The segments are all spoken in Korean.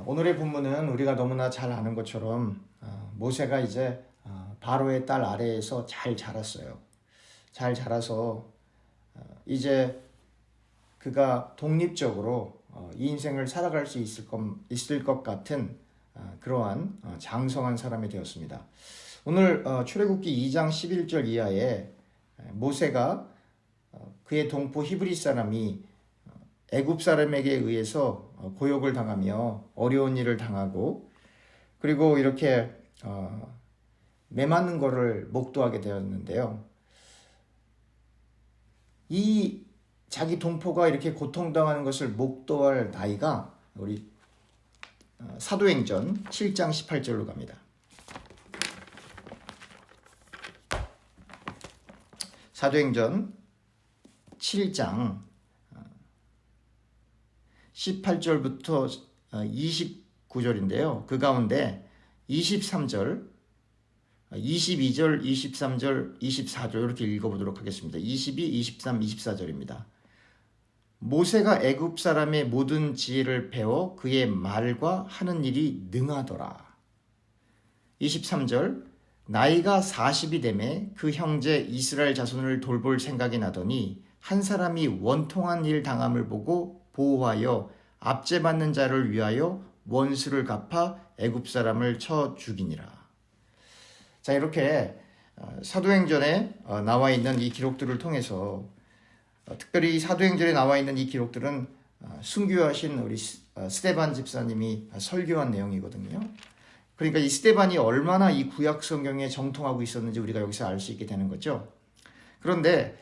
오늘의 본문은 우리가 너무나 잘 아는 것처럼 모세가 이제 바로의 딸 아래에서 잘 자랐어요. 잘 자라서 이제 그가 독립적으로 이 인생을 살아갈 수 있을 것 같은 그러한 장성한 사람이 되었습니다. 오늘 출애굽기 2장 11절 이하에 모세가 그의 동포 히브리 사람이 애굽 사람에게 의해서 고역을 당하며 어려운 일을 당하고 그리고 이렇게 매맞는 것을 목도하게 되었는데요. 이 자기 동포가 이렇게 고통당하는 것을 목도할 나이가 우리 사도행전 7장 18절로 갑니다. 사도행전 7장 18절부터 29절인데요. 그 가운데 23절, 22절, 23절, 24절 이렇게 읽어보도록 하겠습니다. 22, 23, 24절입니다. 모세가 애굽 사람의 모든 지혜를 배워 그의 말과 하는 일이 능하더라. 23절 나이가 40이 되매 그 형제 이스라엘 자손을 돌볼 생각이 나더니 한 사람이 원통한 일 당함을 보고 보호하여 압제받는 자를 위하여 원수를 갚아 애굽 사람을 쳐 죽이니라. 자, 이렇게 사도행전에 나와 있는 이 기록들을 통해서 특별히 사도행전에 나와 있는 이 기록들은 순교하신 우리 스데반 집사님이 설교한 내용이거든요. 그러니까 이 스데반이 얼마나 이 구약 성경에 정통하고 있었는지 우리가 여기서 알 수 있게 되는 거죠. 그런데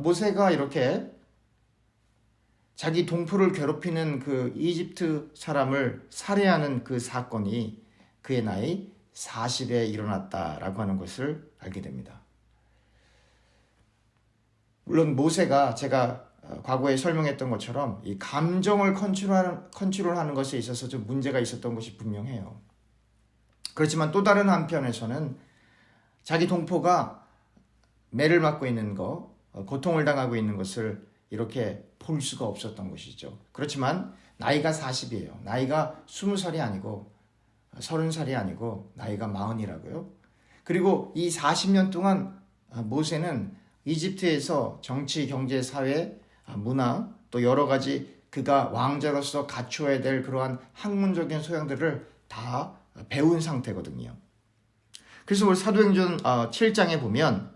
모세가 이렇게 자기 동포를 괴롭히는 그 이집트 사람을 살해하는 그 사건이 그의 나이 40에 일어났다라고 하는 것을 알게 됩니다. 물론 모세가 제가 과거에 설명했던 것처럼 이 감정을 컨트롤하는 것에 있어서 좀 문제가 있었던 것이 분명해요. 그렇지만 또 다른 한편에서는 자기 동포가 매를 맞고 있는 것, 고통을 당하고 있는 것을 이렇게 볼 수가 없었던 것이죠. 그렇지만 나이가 40이에요. 나이가 20살이 아니고 30살이 아니고 나이가 40이라고요. 그리고 이 40년 동안 모세는 이집트에서 정치, 경제, 사회, 문화 또 여러 가지 그가 왕자로서 갖추어야 될 그러한 학문적인 소양들을 다 배운 상태거든요. 그래서 우리 사도행전 7장에 보면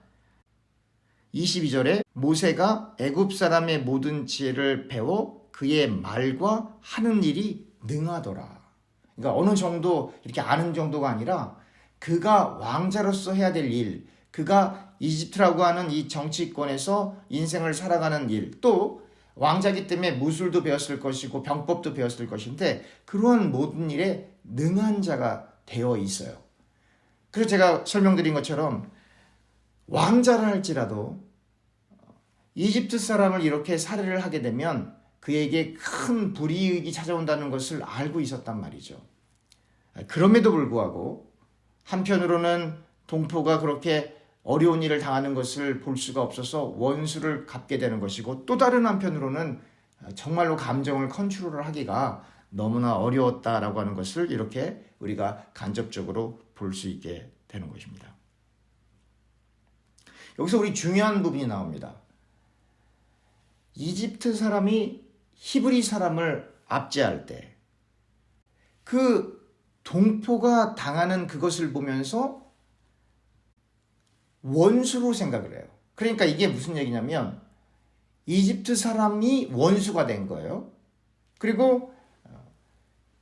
22절에 모세가 애굽 사람의 모든 지혜를 배워 그의 말과 하는 일이 능하더라. 그러니까 어느 정도 이렇게 아는 정도가 아니라 그가 왕자로서 해야 될 일, 그가 이집트라고 하는 이 정치권에서 인생을 살아가는 일, 또 왕자기 때문에 무술도 배웠을 것이고 병법도 배웠을 것인데 그러한 모든 일에 능한 자가 되어 있어요. 그래서 제가 설명드린 것처럼 왕자를 할지라도 이집트 사람을 이렇게 살해를 하게 되면 그에게 큰 불이익이 찾아온다는 것을 알고 있었단 말이죠. 그럼에도 불구하고 한편으로는 동포가 그렇게 어려운 일을 당하는 것을 볼 수가 없어서 원수를 갚게 되는 것이고 또 다른 한편으로는 정말로 감정을 컨트롤을 하기가 너무나 어려웠다라고 하는 것을 이렇게 우리가 간접적으로 볼 수 있게 되는 것입니다. 여기서 우리 중요한 부분이 나옵니다. 이집트 사람이 히브리 사람을 압제할 때 그 동포가 당하는 그것을 보면서 원수로 생각을 해요. 그러니까 이게 무슨 얘기냐면 이집트 사람이 원수가 된 거예요. 그리고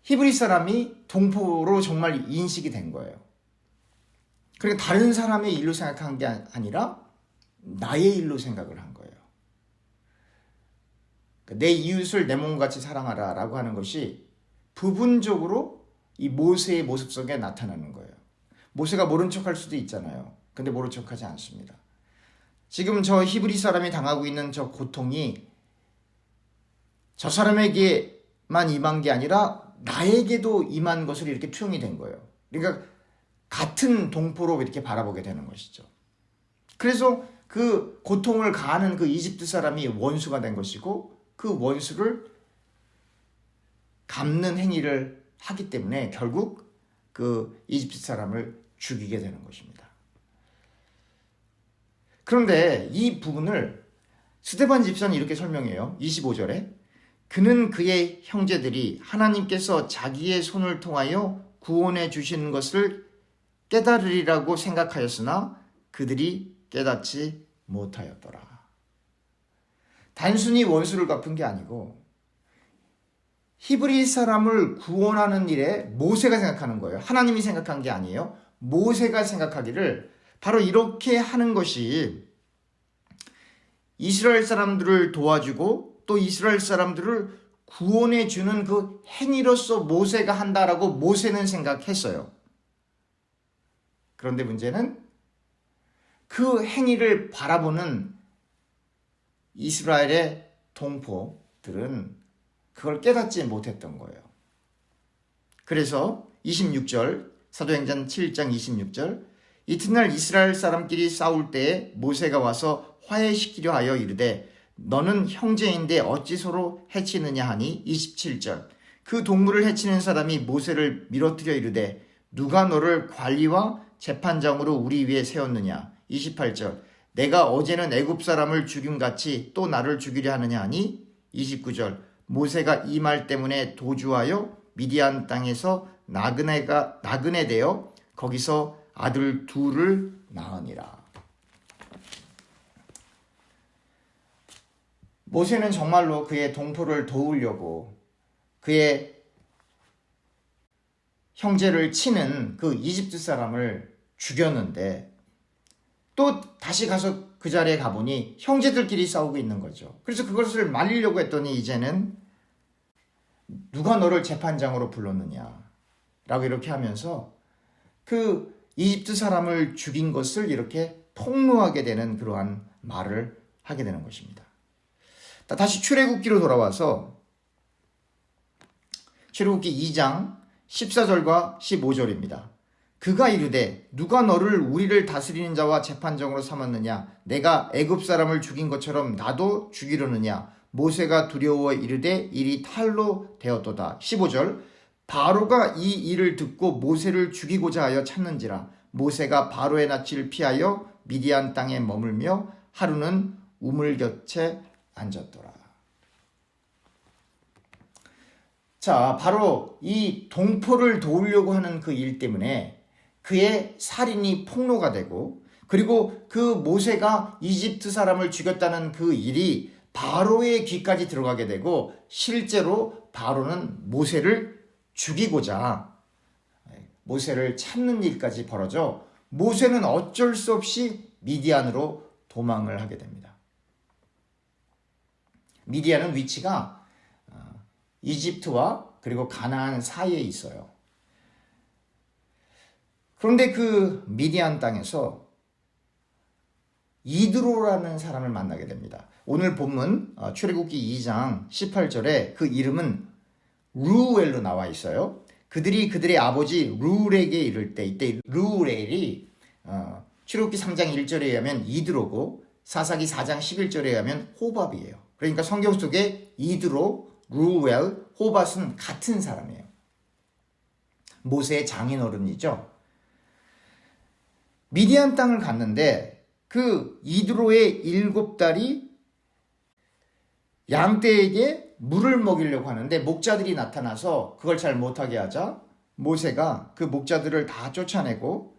히브리 사람이 동포로 정말 인식이 된 거예요. 그러니까 다른 사람의 일로 생각한 게 아니라 나의 일로 생각을 한 거예요. 내 이웃을 내 몸같이 사랑하라 라고 하는 것이 부분적으로 이 모세의 모습 속에 나타나는 거예요. 모세가 모른 척할 수도 있잖아요. 근데 모른 척하지 않습니다. 지금 저 히브리 사람이 당하고 있는 저 고통이 저 사람에게만 임한 게 아니라 나에게도 임한 것을 이렇게 투영이 된 거예요. 그러니까 같은 동포로 이렇게 바라보게 되는 것이죠. 그래서 그 고통을 가하는 그 이집트 사람이 원수가 된 것이고 그 원수를 갚는 행위를 하기 때문에 결국 그 이집트 사람을 죽이게 되는 것입니다. 그런데 이 부분을 스데반 집사는 이렇게 설명해요. 25절에 그는 그의 형제들이 하나님께서 자기의 손을 통하여 구원해 주시는 것을 깨달으리라고 생각하였으나 그들이 깨닫지 못하였더라. 단순히 원수를 갚은 게 아니고 히브리 사람을 구원하는 일에 모세가 생각하는 거예요. 하나님이 생각한 게 아니에요. 모세가 생각하기를 바로 이렇게 하는 것이 이스라엘 사람들을 도와주고 또 이스라엘 사람들을 구원해 주는 그 행위로서 모세가 한다라고 모세는 생각했어요. 그런데 문제는 그 행위를 바라보는 이스라엘의 동포들은 그걸 깨닫지 못했던 거예요. 그래서 26절 사도행전 7장 26절 이튿날 이스라엘 사람끼리 싸울 때에 모세가 와서 화해시키려 하여 이르되 너는 형제인데 어찌 서로 해치느냐 하니 27절 그 동물을 해치는 사람이 모세를 밀어뜨려 이르되 누가 너를 관리와 재판장으로 우리 위에 세웠느냐 28절 내가 어제는 애굽 사람을 죽임같이 또 나를 죽이려 하느냐 하니 29절 모세가 이 말 때문에 도주하여 미디안 땅에서 나그네 되어 거기서 아들 둘을 낳으니라. 모세는 정말로 그의 동포를 도우려고 그의 형제를 치는 그 이집트 사람을 죽였는데 또 다시 가서 그 자리에 가보니 형제들끼리 싸우고 있는 거죠. 그래서 그것을 말리려고 했더니 이제는 누가 너를 재판장으로 불렀느냐 라고 이렇게 하면서 그 이집트 사람을 죽인 것을 이렇게 폭로하게 되는 그러한 말을 하게 되는 것입니다. 다시 출애굽기로 돌아와서 출애굽기 2장 14절과 15절입니다. 그가 이르되 누가 너를 우리를 다스리는 자와 재판장으로 삼았느냐 내가 애굽 사람을 죽인 것처럼 나도 죽이려느냐 모세가 두려워 이르되 일이 탈로 되었도다. 15절 바로가 이 일을 듣고 모세를 죽이고자 하여 찾는지라 모세가 바로의 낯을 피하여 미디안 땅에 머물며 하루는 우물 곁에 앉았더라. 자, 바로 이 동포를 도우려고 하는 그 일 때문에 그의 살인이 폭로가 되고 그리고 그 모세가 이집트 사람을 죽였다는 그 일이 바로의 귀까지 들어가게 되고 실제로 바로는 모세를 죽이고자 모세를 찾는 일까지 벌어져 모세는 어쩔 수 없이 미디안으로 도망을 하게 됩니다. 미디안은 위치가 이집트와 그리고 가나안 사이에 있어요. 그런데 그 미디안 땅에서 이드로라는 사람을 만나게 됩니다. 오늘 본문 출애굽기 2장 18절에 그 이름은 루엘로 나와 있어요. 그들이 그들의 아버지 루엘에게 이를 때 이때 루엘이 출애굽기 3장 1절에 의하면 이드로고 사사기 4장 11절에 의하면 호밥이에요. 그러니까 성경 속에 이드로, 루엘, 호밥은 같은 사람이에요. 모세의 장인어른이죠. 미디안 땅을 갔는데 그 이드로의 7딸이 양떼에게 물을 먹이려고 하는데 목자들이 나타나서 그걸 잘 못하게 하자 모세가 그 목자들을 다 쫓아내고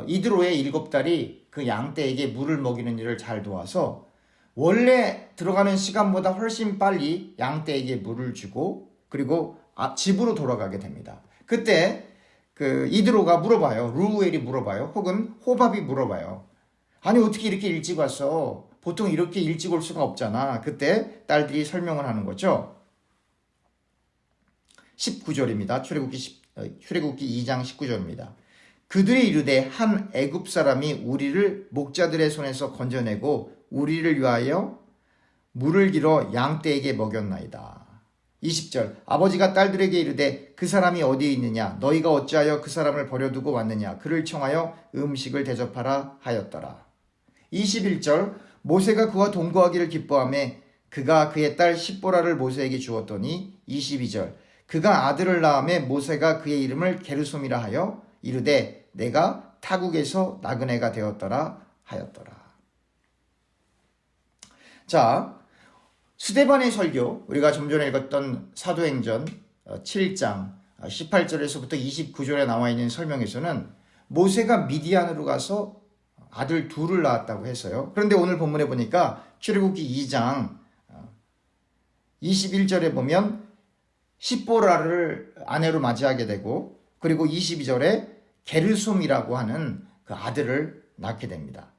이드로의 7딸이 그 양떼에게 물을 먹이는 일을 잘 도와서 원래 들어가는 시간보다 훨씬 빨리 양떼에게 물을 주고 그리고 집으로 돌아가게 됩니다. 그때 그 이드로가 물어봐요. 루엘이 물어봐요. 혹은 호밥이 물어봐요. 아니 어떻게 이렇게 일찍 왔어? 보통 이렇게 일찍 올 수가 없잖아. 그때 딸들이 설명을 하는 거죠. 19절입니다. 출애굽기 2장 19절입니다. 그들이 이르되 한 애굽 사람이 우리를 목자들의 손에서 건져내고 우리를 위하여 물을 길어 양떼에게 먹였나이다. 20절 아버지가 딸들에게 이르되 그 사람이 어디에 있느냐 너희가 어찌하여 그 사람을 버려두고 왔느냐 그를 청하여 음식을 대접하라 하였더라. 21절 모세가 그와 동거하기를 기뻐하며 그가 그의 딸 십보라를 모세에게 주었더니 22절 그가 아들을 낳음에 모세가 그의 이름을 게르솜이라 하여 이르되 내가 타국에서 나그네가 되었더라 하였더라. 자, 스데반의 설교, 우리가 좀 전에 읽었던 사도행전 7장 18절에서부터 29절에 나와 있는 설명에서는 모세가 미디안으로 가서 아들 둘을 낳았다고 했어요. 그런데 오늘 본문에 보니까 출애굽기 2장 21절에 보면 십보라를 아내로 맞이하게 되고, 그리고 22절에 게르솜이라고 하는 그 아들을 낳게 됩니다.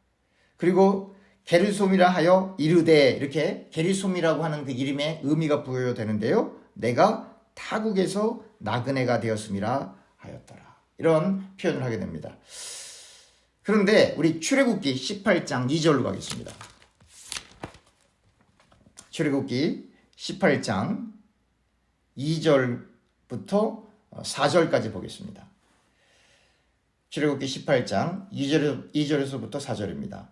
그리고 게르솜이라 하여 이르되, 이렇게 게르솜이라고 하는 그 이름의 의미가 부여되는데요. 내가 타국에서 나그네가 되었음이라 하였더라. 이런 표현을 하게 됩니다. 그런데 우리 출애굽기 18장 2절로 가겠습니다. 출애굽기 18장 2절부터 4절까지 보겠습니다. 출애굽기 18장 2절에서부터 4절입니다.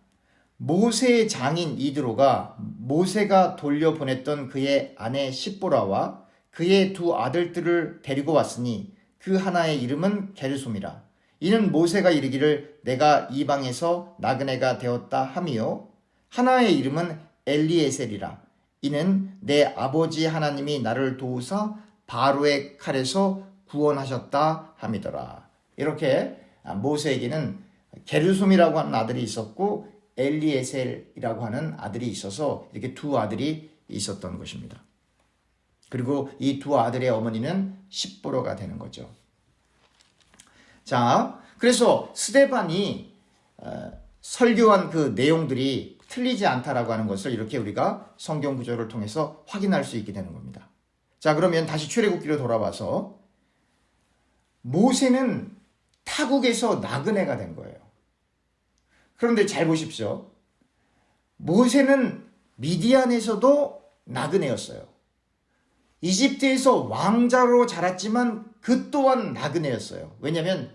모세의 장인 이드로가 모세가 돌려보냈던 그의 아내 십보라와 그의 두 아들들을 데리고 왔으니 그 하나의 이름은 게르솜이라. 이는 모세가 이르기를 내가 이방에서 나그네가 되었다 하미요, 하나의 이름은 엘리에셀이라. 이는 내 아버지 하나님이 나를 도우사 바로의 칼에서 구원하셨다 함이더라. 이렇게 모세에게는 게르솜이라고 하는 아들이 있었고 엘리에셀이라고 하는 아들이 있어서 이렇게 두 아들이 있었던 것입니다. 그리고 이 두 아들의 어머니는 십보로가 되는 거죠. 자, 그래서 스데반이 설교한 그 내용들이 틀리지 않다라고 하는 것을 이렇게 우리가 성경 구조를 통해서 확인할 수 있게 되는 겁니다. 자, 그러면 다시 출애굽기로 돌아와서 모세는 타국에서 나그네가 된 거예요. 그런데 잘 보십시오. 모세는 미디안에서도 나그네였어요. 이집트에서 왕자로 자랐지만 그 또한 나그네였어요. 왜냐하면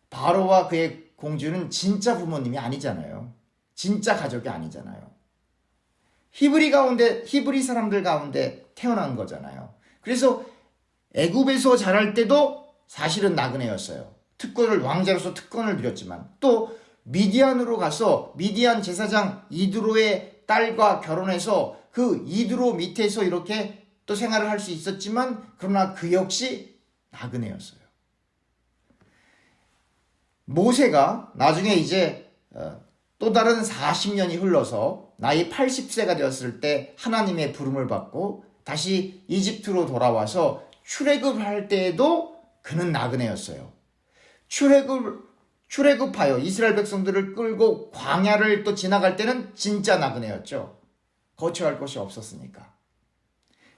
바로와 그의 공주는 진짜 부모님이 아니잖아요. 진짜 가족이 아니잖아요. 히브리 사람들 가운데 태어난 거잖아요. 그래서 애굽에서 자랄 때도 사실은 나그네였어요. 왕자로서 특권을 누렸지만, 또 미디안으로 가서 미디안 제사장 이드로의 딸과 결혼해서 그 이드로 밑에서 이렇게 또 생활을 할 수 있었지만, 그러나 그 역시 나그네였어요. 모세가 나중에 이제 또 다른 40년이 흘러서 나이 80세가 되었을 때 하나님의 부름을 받고 다시 이집트로 돌아와서 출애굽할 때에도 그는 나그네였어요. 출애굽하여 이스라엘 백성들을 끌고 광야를 또 지나갈 때는 진짜 나그네였죠. 거처할 곳이 없었으니까.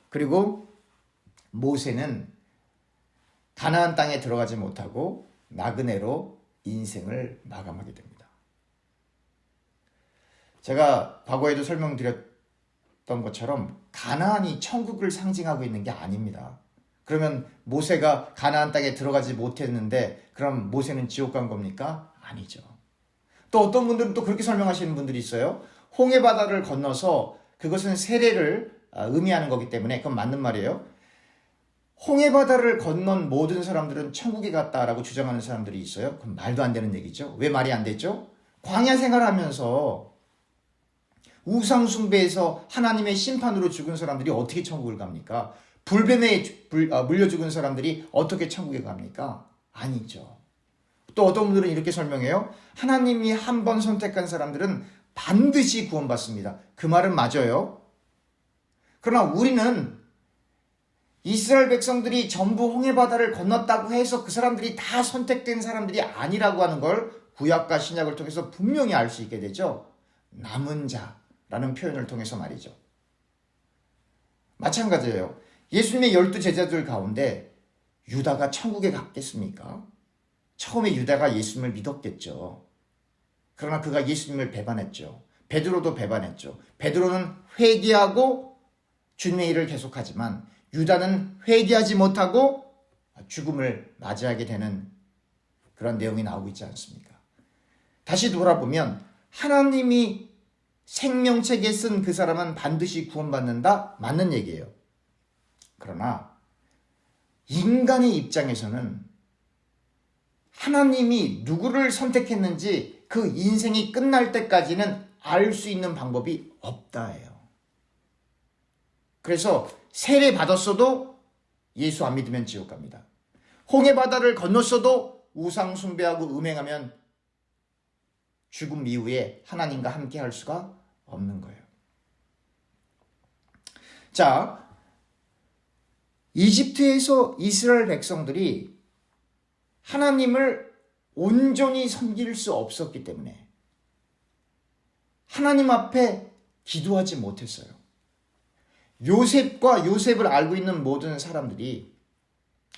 그리고 모세는 가나안 땅에 들어가지 못하고 나그네로 인생을 마감하게 됩니다. 제가 과거에도 설명드렸던 것처럼 가나안이 천국을 상징하고 있는 게 아닙니다. 그러면 모세가 가나안 땅에 들어가지 못했는데 그럼 모세는 지옥 간 겁니까? 아니죠. 또 어떤 분들은 또 그렇게 설명하시는 분들이 있어요. 홍해 바다를 건너서, 그것은 세례를 의미하는 거기 때문에 그건 맞는 말이에요. 홍해 바다를 건넌 모든 사람들은 천국에 갔다라고 주장하는 사람들이 있어요. 그럼 말도 안 되는 얘기죠. 왜 말이 안 됐죠? 광야 생활하면서 우상 숭배에서 하나님의 심판으로 죽은 사람들이 어떻게 천국을 갑니까? 불뱀에 물려 죽은 사람들이 어떻게 천국에 갑니까? 아니죠. 또 어떤 분들은 이렇게 설명해요. 하나님이 한 번 선택한 사람들은 반드시 구원받습니다. 그 말은 맞아요. 그러나 우리는 이스라엘 백성들이 전부 홍해바다를 건넜다고 해서 그 사람들이 다 선택된 사람들이 아니라고 하는 걸 구약과 신약을 통해서 분명히 알 수 있게 되죠. 남은 자라는 표현을 통해서 말이죠. 마찬가지예요. 예수님의 12 제자들 가운데 유다가 천국에 갔겠습니까? 처음에 유다가 예수님을 믿었겠죠. 그러나 그가 예수님을 배반했죠. 베드로도 배반했죠. 베드로는 회개하고 주님의 일을 계속하지만 유다는 회개하지 못하고 죽음을 맞이하게 되는 그런 내용이 나오고 있지 않습니까? 다시 돌아보면 하나님이 생명책에 쓴 그 사람은 반드시 구원받는다? 맞는 얘기예요. 그러나 인간의 입장에서는 하나님이 누구를 선택했는지 그 인생이 끝날 때까지는 알 수 있는 방법이 없다예요. 그래서 세례 받았어도 예수 안 믿으면 지옥 갑니다. 홍해 바다를 건넜어도 우상 숭배하고 음행하면 죽음 이후에 하나님과 함께 할 수가 없는 거예요. 자, 이집트에서 이스라엘 백성들이 하나님을 온전히 섬길 수 없었기 때문에 하나님 앞에 기도하지 못했어요. 요셉을 알고 있는 모든 사람들이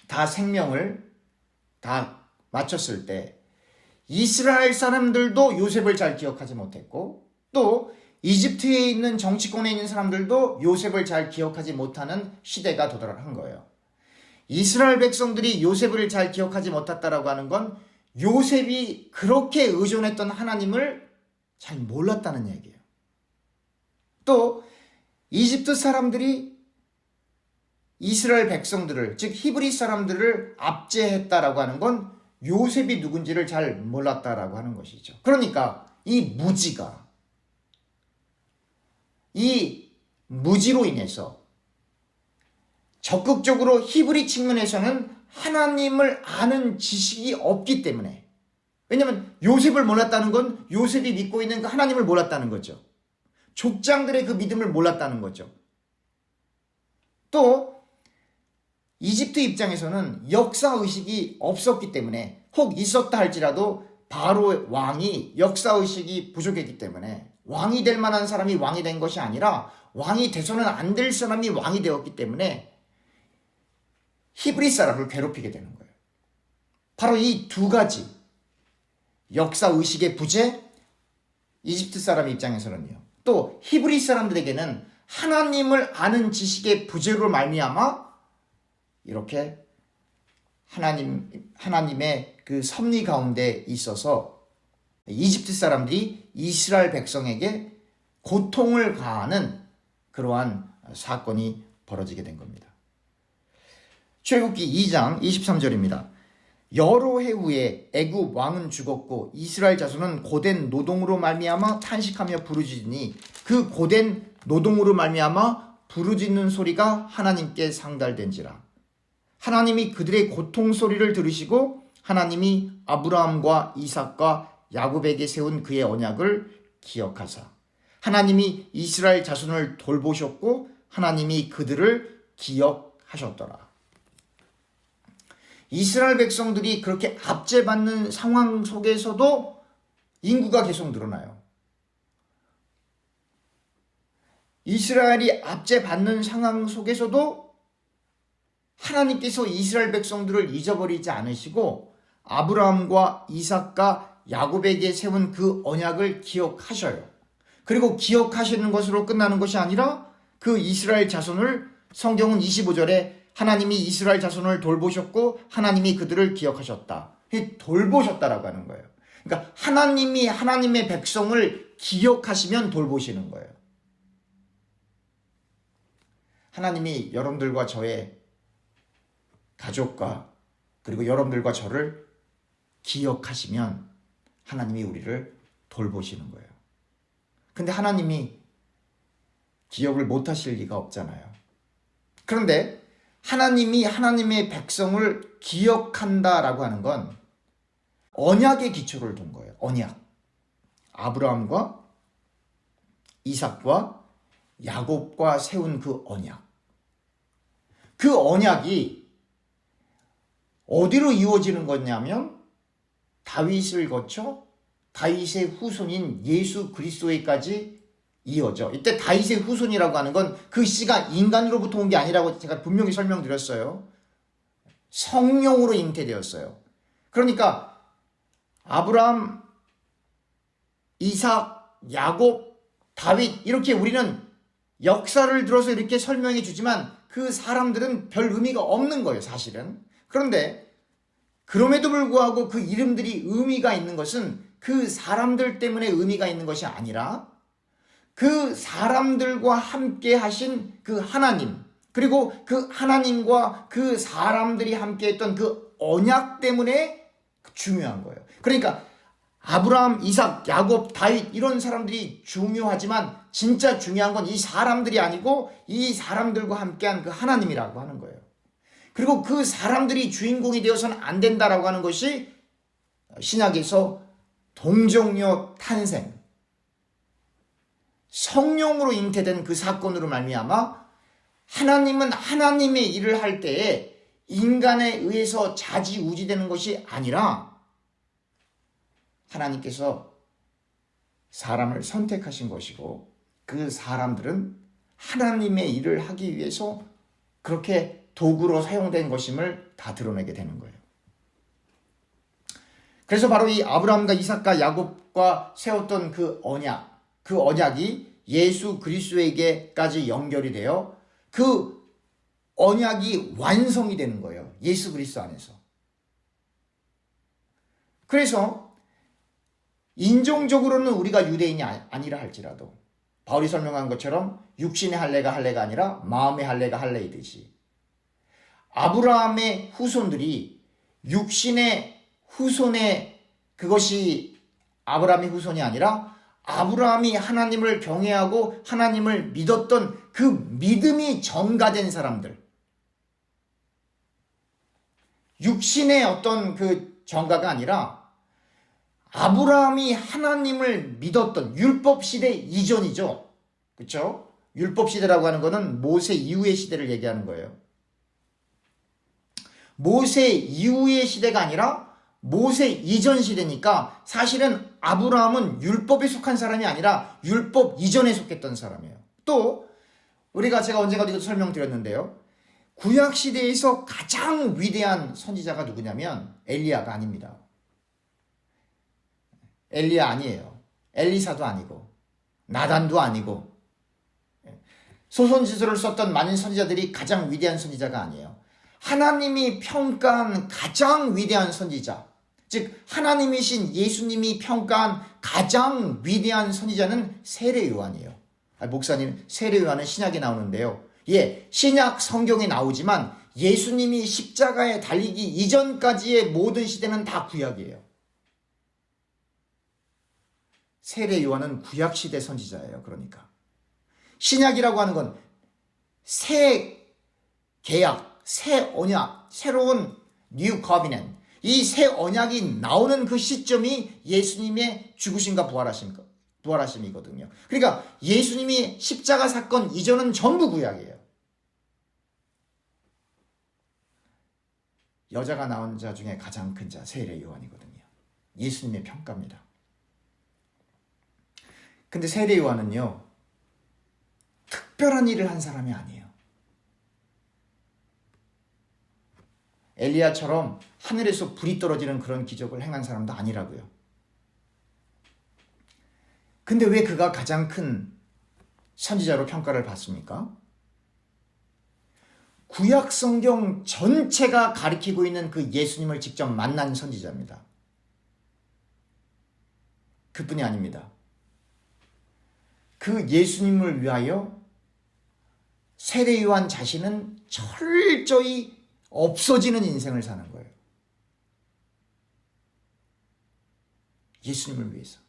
다 생명을 다 마쳤을 때 이스라엘 사람들도 요셉을 잘 기억하지 못했고 또 이집트에 있는 정치권에 있는 사람들도 요셉을 잘 기억하지 못하는 시대가 도달한 거예요. 이스라엘 백성들이 요셉을 잘 기억하지 못했다라고 하는 건 요셉이 그렇게 의존했던 하나님을 잘 몰랐다는 얘기예요. 또 이집트 사람들이 이스라엘 백성들을, 즉 히브리 사람들을 압제했다라고 하는 건 요셉이 누군지를 잘 몰랐다라고 하는 것이죠. 그러니까 이 무지로 인해서 적극적으로 히브리 측면에서는 하나님을 아는 지식이 없기 때문에, 왜냐하면 요셉을 몰랐다는 건 요셉이 믿고 있는 그 하나님을 몰랐다는 거죠. 족장들의 그 믿음을 몰랐다는 거죠. 또 이집트 입장에서는 역사의식이 없었기 때문에, 혹 있었다 할지라도 바로 왕이 역사의식이 부족했기 때문에 왕이 될 만한 사람이 왕이 된 것이 아니라 왕이 돼서는 안 될 사람이 왕이 되었기 때문에 히브리 사람을 괴롭히게 되는 거예요. 바로 이 두 가지, 역사의식의 부재, 이집트 사람 입장에서는요. 또 히브리 사람들에게는 하나님을 아는 지식의 부재로 말미암아 이렇게 하나님의 그 섭리 가운데 있어서 이집트 사람들이 이스라엘 백성에게 고통을 가하는 그러한 사건이 벌어지게 된 겁니다. 출애굽기 2장 23절입니다. 여러 해 후에 애굽 왕은 죽었고 이스라엘 자손은 고된 노동으로 말미암아 탄식하며 부르짖으니 그 고된 노동으로 말미암아 부르짖는 소리가 하나님께 상달된지라. 하나님이 그들의 고통 소리를 들으시고 하나님이 아브라함과 이삭과 야곱에게 세운 그의 언약을 기억하사 하나님이 이스라엘 자손을 돌보셨고 하나님이 그들을 기억하셨더라. 이스라엘 백성들이 그렇게 압제받는 상황 속에서도 인구가 계속 늘어나요. 이스라엘이 압제받는 상황 속에서도 하나님께서 이스라엘 백성들을 잊어버리지 않으시고 아브라함과 이삭과 야곱에게 세운 그 언약을 기억하셔요. 그리고 기억하시는 것으로 끝나는 것이 아니라 그 이스라엘 자손을, 성경은 25절에 하나님이 이스라엘 자손을 돌보셨고 하나님이 그들을 기억하셨다. 돌보셨다라고 하는 거예요. 그러니까 하나님이 하나님의 백성을 기억하시면 돌보시는 거예요. 하나님이 여러분들과 저의 가족과 그리고 여러분들과 저를 기억하시면 하나님이 우리를 돌보시는 거예요. 근데 하나님이 기억을 못하실 리가 없잖아요. 그런데 하나님이 하나님의 백성을 기억한다라고 하는 건 언약의 기초를 둔 거예요. 언약. 아브라함과 이삭과 야곱과 세운 그 언약. 그 언약이 어디로 이루어지는 거냐면 다윗을 거쳐 다윗의 후손인 예수 그리스도에까지 이어져. 이때 다윗의 후손이라고 하는 건 그 씨가 인간으로부터 온 게 아니라고 제가 분명히 설명드렸어요. 성령으로 잉태되었어요. 그러니까 아브라함, 이삭, 야곱, 다윗 이렇게 우리는 역사를 들어서 이렇게 설명해 주지만 그 사람들은 별 의미가 없는 거예요, 사실은. 그런데 그럼에도 불구하고 그 이름들이 의미가 있는 것은 그 사람들 때문에 의미가 있는 것이 아니라 그 사람들과 함께 하신 그 하나님, 그리고 그 하나님과 그 사람들이 함께했던 그 언약 때문에 중요한 거예요. 그러니까 아브라함, 이삭, 야곱, 다윗 이런 사람들이 중요하지만 진짜 중요한 건 이 사람들이 아니고 이 사람들과 함께한 그 하나님이라고 하는 거예요. 그리고 그 사람들이 주인공이 되어서는 안 된다라고 하는 것이 신약에서 동정녀 탄생, 성령으로 잉태된 그 사건으로 말미암아 하나님은 하나님의 일을 할 때에 인간에 의해서 좌지우지되는 것이 아니라 하나님께서 사람을 선택하신 것이고 그 사람들은 하나님의 일을 하기 위해서 그렇게 도구로 사용된 것임을 다 드러내게 되는 거예요. 그래서 바로 이 아브라함과 이삭과 야곱과 세웠던 그 언약이 예수 그리스도에게까지 연결이 되어 그 언약이 완성이 되는 거예요. 예수 그리스도 안에서. 그래서 인종적으로는 우리가 유대인이 아니라 할지라도 바울이 설명한 것처럼 육신의 할례가 할례가 아니라 마음의 할례가 할례이듯이 아브라함의 후손들이 육신의 후손의 그것이 아브라함의 후손이 아니라 아브라함이 하나님을 경외하고 하나님을 믿었던 그 믿음이 전가된 사람들, 육신의 어떤 그 전가가 아니라 아브라함이 하나님을 믿었던 율법 시대 이전이죠. 그렇죠? 율법 시대라고 하는 것은 모세 이후의 시대를 얘기하는 거예요. 모세 이후의 시대가 아니라 모세 이전 시대니까 사실은 아브라함은 율법에 속한 사람이 아니라 율법 이전에 속했던 사람이에요. 또 제가 언젠가 어디서 설명드렸는데요. 구약 시대에서 가장 위대한 선지자가 누구냐면 엘리야가 아닙니다. 엘리야 아니에요. 엘리사도 아니고 나단도 아니고 소선지서를 썼던 많은 선지자들이 가장 위대한 선지자가 아니에요. 하나님이 평가한 가장 위대한 선지자, 즉 하나님이신 예수님이 평가한 가장 위대한 선지자는 세례 요한이에요. 목사님, 세례 요한은 신약에 나오는데요. 신약 성경에 나오지만 예수님이 십자가에 달리기 이전까지의 모든 시대는 다 구약이에요. 세례 요한은 구약 시대 선지자예요. 그러니까 신약이라고 하는 건 새 계약, 새 언약, 새로운 New Covenant, 이 새 언약이 나오는 그 시점이 예수님의 죽으심과 부활하심이거든요. 그러니까 예수님이 십자가 사건 이전은 전부 구약이에요. 여자가 낳은 자 중에 가장 큰 자 세례 요한이거든요. 예수님의 평가입니다. 근데 세례 요한은요, 특별한 일을 한 사람이 아니에요. 엘리야처럼 하늘에서 불이 떨어지는 그런 기적을 행한 사람도 아니라고요. 근데 왜 그가 가장 큰 선지자로 평가를 받습니까? 구약 성경 전체가 가리키고 있는 그 예수님을 직접 만난 선지자입니다. 그뿐이 아닙니다. 그 예수님을 위하여 세례 요한 자신은 철저히 없어지는 인생을 사는 거예요. 예수님을 위해서.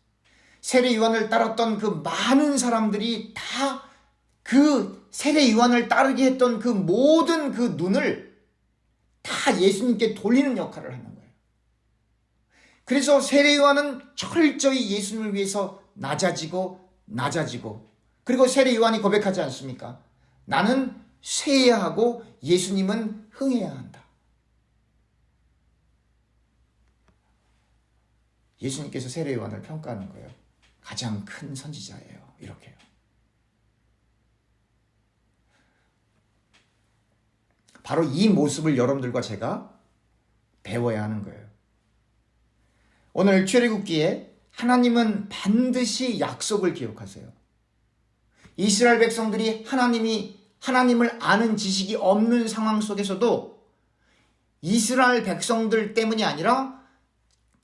세례 요한을 따랐던 그 많은 사람들이 다 그 세례 요한을 따르게 했던 그 모든 그 눈을 다 예수님께 돌리는 역할을 하는 거예요. 그래서 세례 요한은 철저히 예수님을 위해서 낮아지고 그리고 세례 요한이 고백하지 않습니까? 나는 쇠해야 하고 예수님은 흥해야 한다. 예수님께서 세례 요한을 평가하는 거예요. 가장 큰 선지자예요. 이렇게요. 바로 이 모습을 여러분들과 제가 배워야 하는 거예요. 오늘 출애굽기에 하나님은 반드시 약속을 기억하세요. 이스라엘 백성들이 하나님을 아는 지식이 없는 상황 속에서도 이스라엘 백성들 때문이 아니라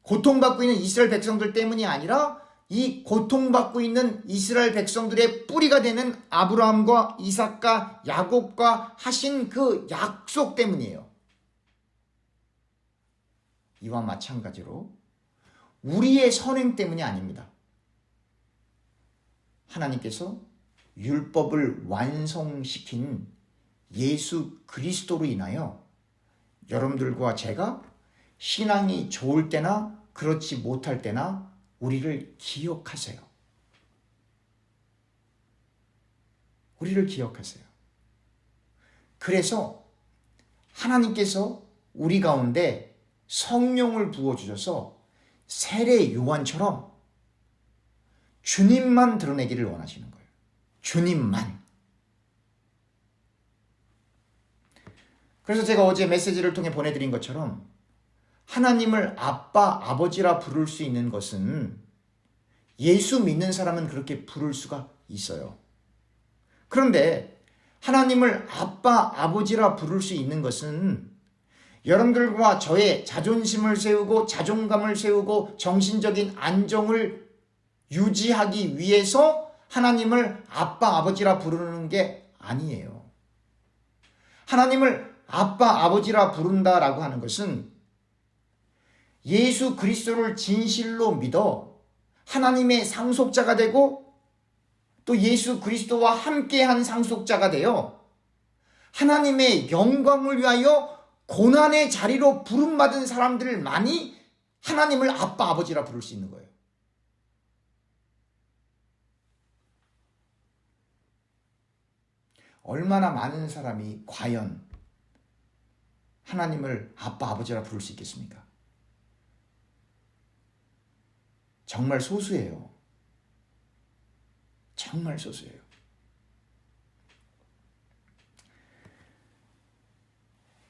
고통받고 있는 이스라엘 백성들 때문이 아니라 이 고통받고 있는 이스라엘 백성들의 뿌리가 되는 아브라함과 이삭과 야곱과 하신 그 약속 때문이에요. 이와 마찬가지로 우리의 선행 때문이 아닙니다. 하나님께서 율법을 완성시킨 예수 그리스도로 인하여 여러분들과 제가 신앙이 좋을 때나 그렇지 못할 때나 우리를 기억하세요. 우리를 기억하세요. 그래서 하나님께서 우리 가운데 성령을 부어주셔서 세례 요한처럼 주님만 드러내기를 원하시는 거예요. 주님만. 그래서 제가 어제 메시지를 통해 보내드린 것처럼 하나님을 아빠, 아버지라 부를 수 있는 것은 예수 믿는 사람은 그렇게 부를 수가 있어요. 그런데 하나님을 아빠, 아버지라 부를 수 있는 것은 여러분들과 저의 자존심을 세우고 자존감을 세우고 정신적인 안정을 유지하기 위해서 하나님을 아빠, 아버지라 부르는 게 아니에요. 하나님을 아빠, 아버지라 부른다라고 하는 것은 예수 그리스도를 진실로 믿어 하나님의 상속자가 되고 또 예수 그리스도와 함께한 상속자가 되어 하나님의 영광을 위하여 고난의 자리로 부름받은 사람들만이 하나님을 아빠, 아버지라 부를 수 있는 거예요. 얼마나 많은 사람이 과연 하나님을 아빠, 아버지라 부를 수 있겠습니까? 정말 소수예요. 정말 소수예요.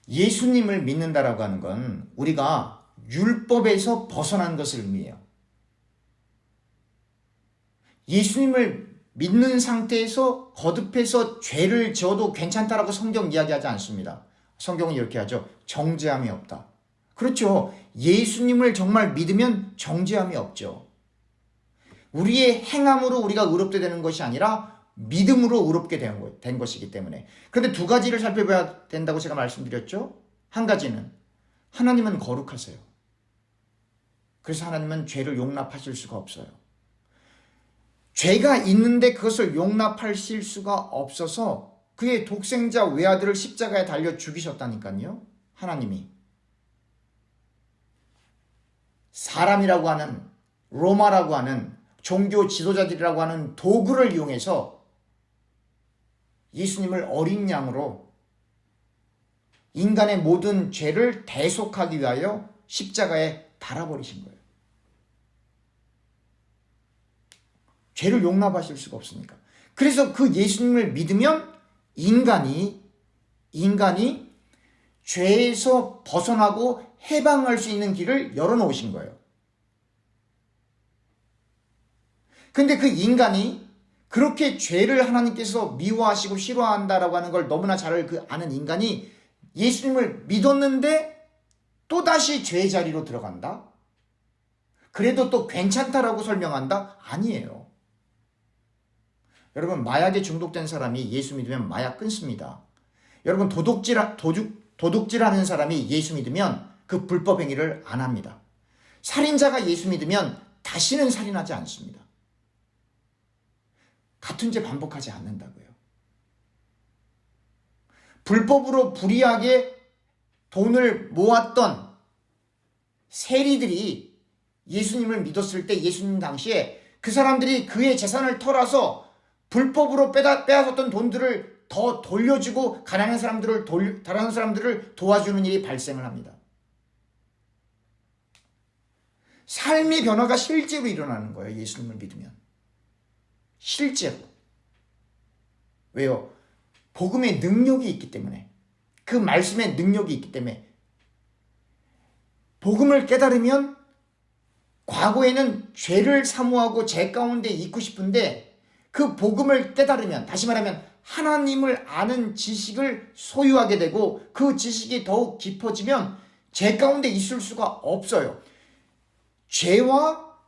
예수님을 믿는다라고 하는 건 우리가 율법에서 벗어난 것을 의미해요. 예수님을 믿는 상태에서 거듭해서 죄를 지어도 괜찮다라고 성경 이야기하지 않습니다. 성경은 이렇게 하죠. 정죄함이 없다. 그렇죠. 예수님을 정말 믿으면 정죄함이 없죠. 우리의 행함으로 우리가 의롭게 되는 것이 아니라 믿음으로 의롭게 된 것이기 때문에. 그런데 두 가지를 살펴봐야 된다고 제가 말씀드렸죠. 한 가지는 하나님은 거룩하세요. 그래서 하나님은 죄를 용납하실 수가 없어요. 죄가 있는데 그것을 용납하실 수가 없어서 그의 독생자 외아들을 십자가에 달려 죽이셨다니까요. 하나님이. 사람이라고 하는, 로마라고 하는 종교 지도자들이라고 하는 도구를 이용해서 예수님을 어린 양으로 인간의 모든 죄를 대속하기 위하여 십자가에 달아버리신 거예요. 죄를 용납하실 수가 없으니까. 그래서 그 예수님을 믿으면 인간이 죄에서 벗어나고 해방할 수 있는 길을 열어놓으신 거예요. 근데 그 인간이 그렇게 죄를 하나님께서 미워하시고 싫어한다라고 하는 걸 너무나 잘 아는 인간이 예수님을 믿었는데 또다시 죄의 자리로 들어간다? 그래도 또 괜찮다라고 설명한다? 아니에요. 여러분, 마약에 중독된 사람이 예수 믿으면 마약 끊습니다. 여러분, 도둑질하는 사람이 예수 믿으면 그 불법 행위를 안 합니다. 살인자가 예수 믿으면 다시는 살인하지 않습니다. 같은 죄 반복하지 않는다고요. 불법으로 불이하게 돈을 모았던 세리들이 예수님을 믿었을 때 예수님 당시에 그 사람들이 그의 재산을 털어서 불법으로 빼앗았던 돈들을 더 돌려주고 가난한 사람들을 도와주는 일이 발생을 합니다. 삶의 변화가 실제로 일어나는 거예요. 예수님을 믿으면. 실제로. 왜요? 복음의 능력이 있기 때문에. 그 말씀의 능력이 있기 때문에. 복음을 깨달으면 과거에는 죄를 사모하고 죄 가운데 있고 싶은데 그 복음을 깨달으면, 다시 말하면 하나님을 아는 지식을 소유하게 되고 그 지식이 더욱 깊어지면 죄 가운데 있을 수가 없어요. 죄와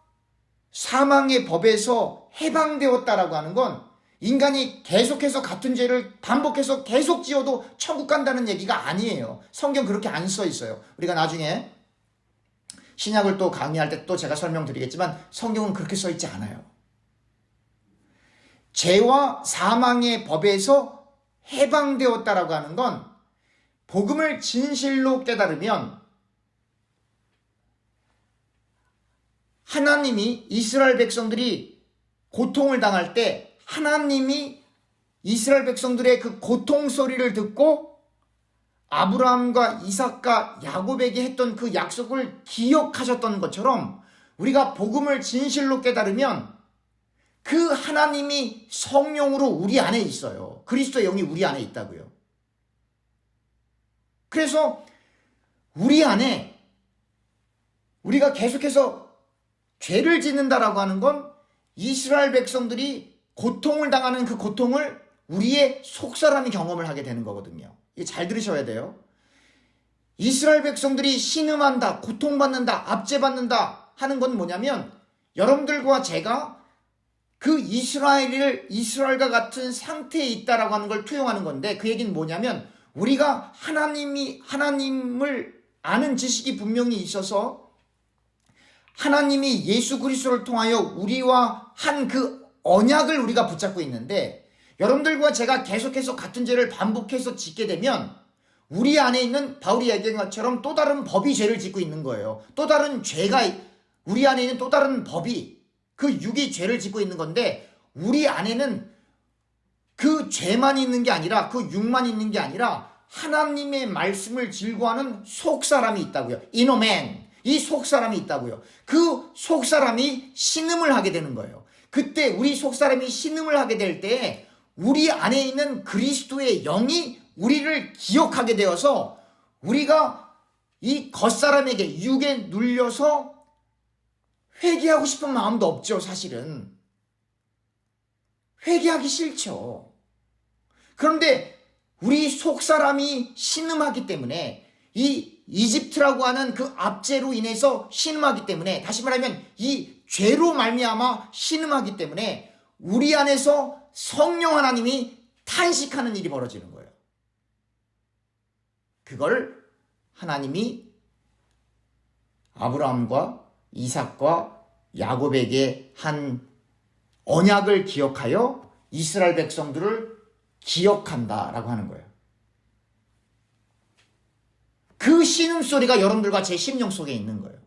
사망의 법에서 해방되었다라고 하는 건 인간이 계속해서 같은 죄를 반복해서 계속 지어도 천국 간다는 얘기가 아니에요. 성경 그렇게 안 써 있어요. 우리가 나중에 신약을 또 강의할 때 또 제가 설명드리겠지만 성경은 그렇게 써 있지 않아요. 죄와 사망의 법에서 해방되었다라고 하는 건 복음을 진실로 깨달으면 하나님이 이스라엘 백성들이 고통을 당할 때 하나님이 이스라엘 백성들의 그 고통 소리를 듣고 아브라함과 이삭과 야곱에게 했던 그 약속을 기억하셨던 것처럼 우리가 복음을 진실로 깨달으면 그 하나님이 성령으로 우리 안에 있어요. 그리스도의 영이 우리 안에 있다고요. 그래서 우리 안에 우리가 계속해서 죄를 짓는다라고 하는 건 이스라엘 백성들이 고통을 당하는 그 고통을 우리의 속사람이 경험을 하게 되는 거거든요. 이게 잘 들으셔야 돼요. 이스라엘 백성들이 신음한다, 고통받는다, 압제받는다 하는 건 뭐냐면 여러분들과 제가 그 이스라엘과 같은 상태에 있다라고 하는 걸 투영하는 건데 그 얘기는 뭐냐면 우리가 하나님을 아는 지식이 분명히 있어서 하나님이 예수 그리스도를 통하여 우리와 한 그 언약을 우리가 붙잡고 있는데 여러분들과 제가 계속해서 같은 죄를 반복해서 짓게 되면 우리 안에 있는 바울이 얘기한 것처럼 또 다른 법이 죄를 짓고 있는 거예요. 또 다른 죄가 우리 안에 있는 또 다른 법이 그 육이 죄를 짓고 있는 건데 우리 안에는 그 죄만 있는 게 아니라 그 육만 있는 게 아니라 하나님의 말씀을 즐거워하는 속사람이 있다고요. 이노맨. 이 속사람이 있다고요. 그 속사람이 신음을 하게 되는 거예요. 그때 우리 속사람이 신음을 하게 될 때 우리 안에 있는 그리스도의 영이 우리를 기억하게 되어서 우리가 이 겉사람에게 육에 눌려서 회개하고 싶은 마음도 없죠. 사실은 회개하기 싫죠. 그런데 우리 속사람이 신음하기 때문에 이 이집트라고 하는 그 압제로 인해서 신음하기 때문에 다시 말하면 이 죄로 말미암아 신음하기 때문에 우리 안에서 성령 하나님이 탄식하는 일이 벌어지는 거예요. 그걸 하나님이 아브라함과 이삭과 야곱에게 한 언약을 기억하여 이스라엘 백성들을 기억한다라고 하는 거예요. 그 신음소리가 여러분들과 제 심령 속에 있는 거예요.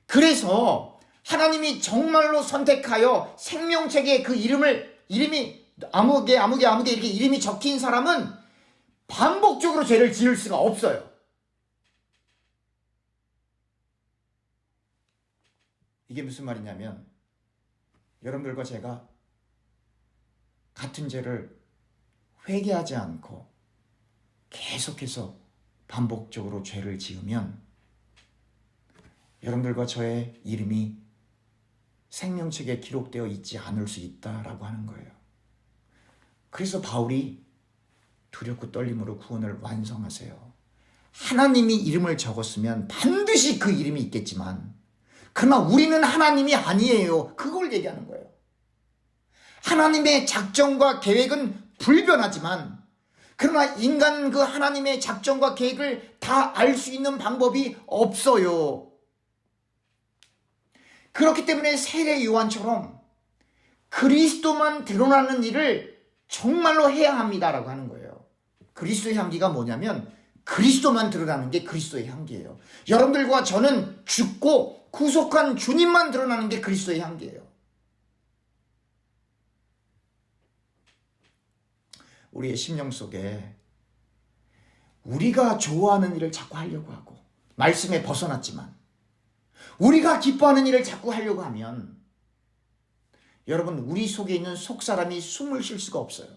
그래서 하나님이 정말로 선택하여 생명책에 그 이름이 아무개 이렇게 이름이 적힌 사람은 반복적으로 죄를 지을 수가 없어요. 이게 무슨 말이냐면 여러분들과 제가 같은 죄를 회개하지 않고 계속해서 반복적으로 죄를 지으면 여러분들과 저의 이름이 생명책에 기록되어 있지 않을 수 있다라고 하는 거예요. 그래서 바울이 두렵고 떨림으로 구원을 완성하세요. 하나님이 이름을 적었으면 반드시 그 이름이 있겠지만 그러나 우리는 하나님이 아니에요. 그걸 얘기하는 거예요. 하나님의 작정과 계획은 불변하지만 그러나 인간은 그 하나님의 작정과 계획을 다 알 수 있는 방법이 없어요. 그렇기 때문에 세례 요한처럼 그리스도만 드러나는 일을 정말로 해야 합니다라고 하는 거예요. 그리스도의 향기가 뭐냐면 그리스도만 드러나는 게 그리스도의 향기예요. 여러분들과 저는 죽고 구속한 주님만 드러나는 게 그리스도의 향기예요. 우리의 심령 속에 우리가 좋아하는 일을 자꾸 하려고 하고 말씀에 벗어났지만 우리가 기뻐하는 일을 자꾸 하려고 하면 여러분 우리 속에 있는 속사람이 숨을 쉴 수가 없어요.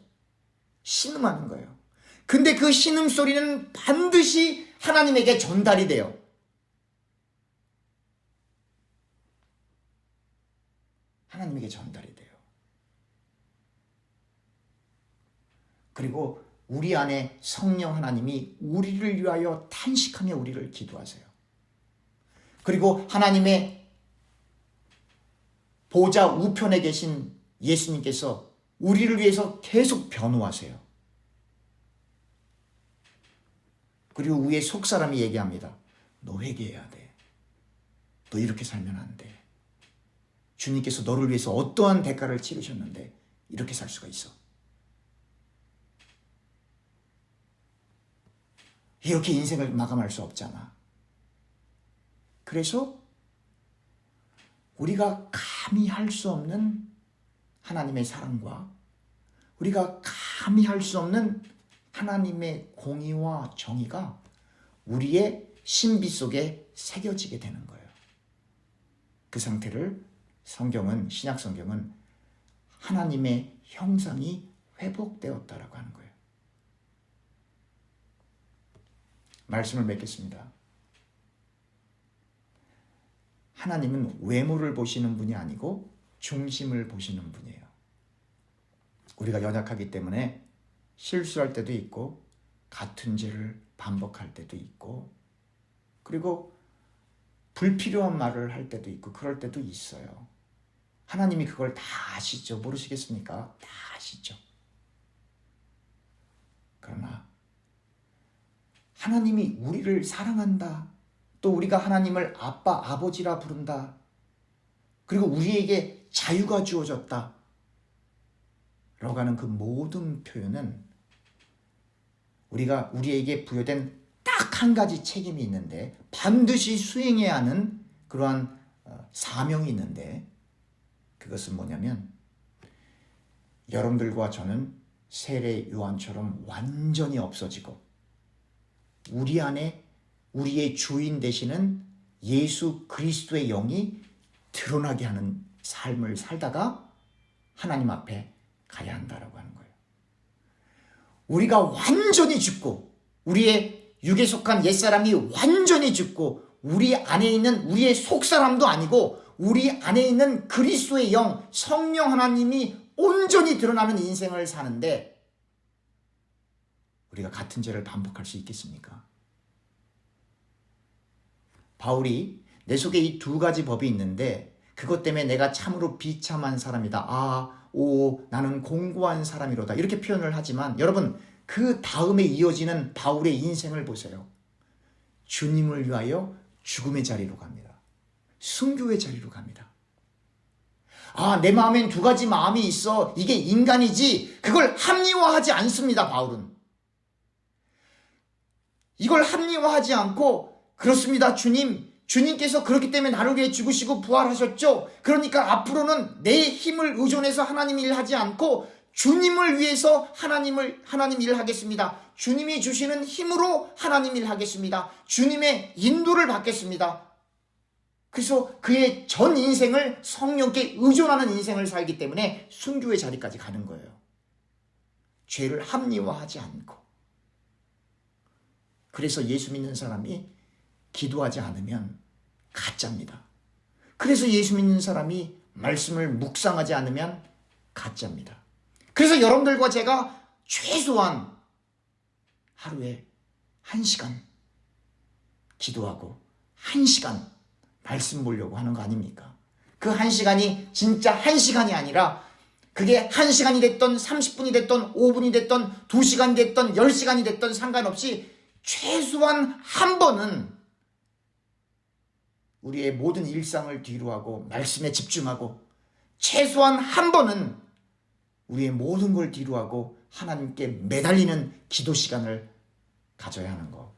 신음하는 거예요. 근데 그 신음소리는 반드시 하나님에게 전달이 돼요. 하나님에게 전달이 돼요. 그리고 우리 안에 성령 하나님이 우리를 위하여 탄식하며 우리를 기도하세요. 그리고 하나님의 보좌 우편에 계신 예수님께서 우리를 위해서 계속 변호하세요. 그리고 우리의 속사람이 얘기합니다. 너 회개해야 돼. 너 이렇게 살면 안 돼. 주님께서 너를 위해서 어떠한 대가를 치르셨는데 이렇게 살 수가 있어. 이렇게 인생을 마감할 수 없잖아. 그래서 우리가 감히 할 수 없는 하나님의 사랑과 우리가 감히 할 수 없는 하나님의 공의와 정의가 우리의 신비 속에 새겨지게 되는 거예요. 그 상태를 신약 성경은 하나님의 형상이 회복되었다라고 하는 거예요. 말씀을 맺겠습니다. 하나님은 외모를 보시는 분이 아니고 중심을 보시는 분이에요. 우리가 연약하기 때문에 실수할 때도 있고 같은 죄를 반복할 때도 있고 그리고 불필요한 말을 할 때도 있고 그럴 때도 있어요. 하나님이 그걸 다 아시죠? 모르시겠습니까? 다 아시죠? 그러나 하나님이 우리를 사랑한다. 또 우리가 하나님을 아빠, 아버지라 부른다. 그리고 우리에게 자유가 주어졌다. 라고 하는 그 모든 표현은 우리가 우리에게 부여된 딱 한 가지 책임이 있는데 반드시 수행해야 하는 그러한 사명이 있는데 그것은 뭐냐면 여러분들과 저는 세례 요한처럼 완전히 없어지고 우리 안에 우리의 주인 되시는 예수 그리스도의 영이 드러나게 하는 삶을 살다가 하나님 앞에 가야 한다라고 하는 거예요. 우리가 완전히 죽고 우리의 육에 속한 옛사람이 완전히 죽고 우리 안에 있는 우리의 속사람도 아니고 우리 안에 있는 그리스도의 영, 성령 하나님이 온전히 드러나는 인생을 사는데 우리가 같은 죄를 반복할 수 있겠습니까? 바울이 내 속에 이 두 가지 법이 있는데 그것 때문에 내가 참으로 비참한 사람이다. 나는 공고한 사람이로다. 이렇게 표현을 하지만 여러분 그 다음에 이어지는 바울의 인생을 보세요. 주님을 위하여 죽음의 자리로 갑니다. 순교의 자리로 갑니다. 내 마음엔 두 가지 마음이 있어. 이게 인간이지. 그걸 합리화하지 않습니다. 바울은. 이걸 합리화하지 않고 그렇습니다. 주님께서 그렇기 때문에 나를 위해 죽으시고 부활하셨죠. 그러니까 앞으로는 내 힘을 의존해서 하나님 일을 하지 않고 주님을 위해서 하나님 일을 하겠습니다. 주님이 주시는 힘으로 하나님 일을 하겠습니다. 주님의 인도를 받겠습니다. 그래서 그의 전 인생을 성령께 의존하는 인생을 살기 때문에 순교의 자리까지 가는 거예요. 죄를 합리화하지 않고. 그래서 예수 믿는 사람이 기도하지 않으면 가짜입니다. 그래서 예수 믿는 사람이 말씀을 묵상하지 않으면 가짜입니다. 그래서 여러분들과 제가 최소한 하루에 1시간 기도하고 1시간 말씀 보려고 하는 거 아닙니까? 그 1시간이 진짜 1시간이 아니라 그게 1시간이 됐던 30분이 됐던 5분이 됐던 2시간이 됐던 10시간이 됐던 상관없이 최소한 한 번은 우리의 모든 일상을 뒤로하고 말씀에 집중하고 최소한 한 번은 우리의 모든 걸 뒤로하고 하나님께 매달리는 기도 시간을 가져야 하는 거.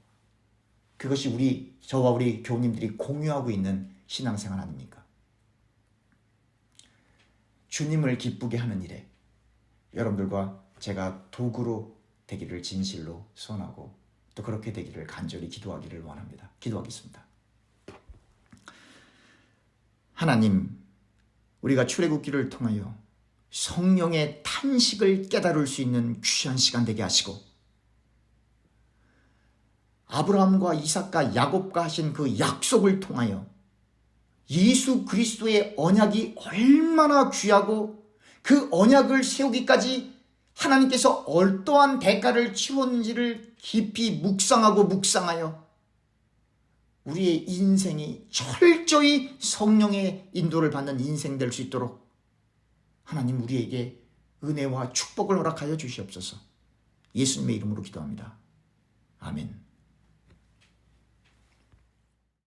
그것이 저와 우리 교우님들이 공유하고 있는 신앙생활 아닙니까? 주님을 기쁘게 하는 일에 여러분들과 제가 도구로 되기를 진실로 소원하고 또 그렇게 되기를 간절히 기도하기를 원합니다. 기도하겠습니다. 하나님, 우리가 출애굽기를 통하여 성령의 탄식을 깨달을 수 있는 귀한 시간 되게 하시고 아브라함과 이삭과 야곱과 하신 그 약속을 통하여 예수 그리스도의 언약이 얼마나 귀하고 그 언약을 세우기까지 하나님께서 어떠한 대가를 치렀는지를 깊이 묵상하여 우리의 인생이 철저히 성령의 인도를 받는 인생 될 수 있도록 하나님 우리에게 은혜와 축복을 허락하여 주시옵소서. 예수님의 이름으로 기도합니다. 아멘.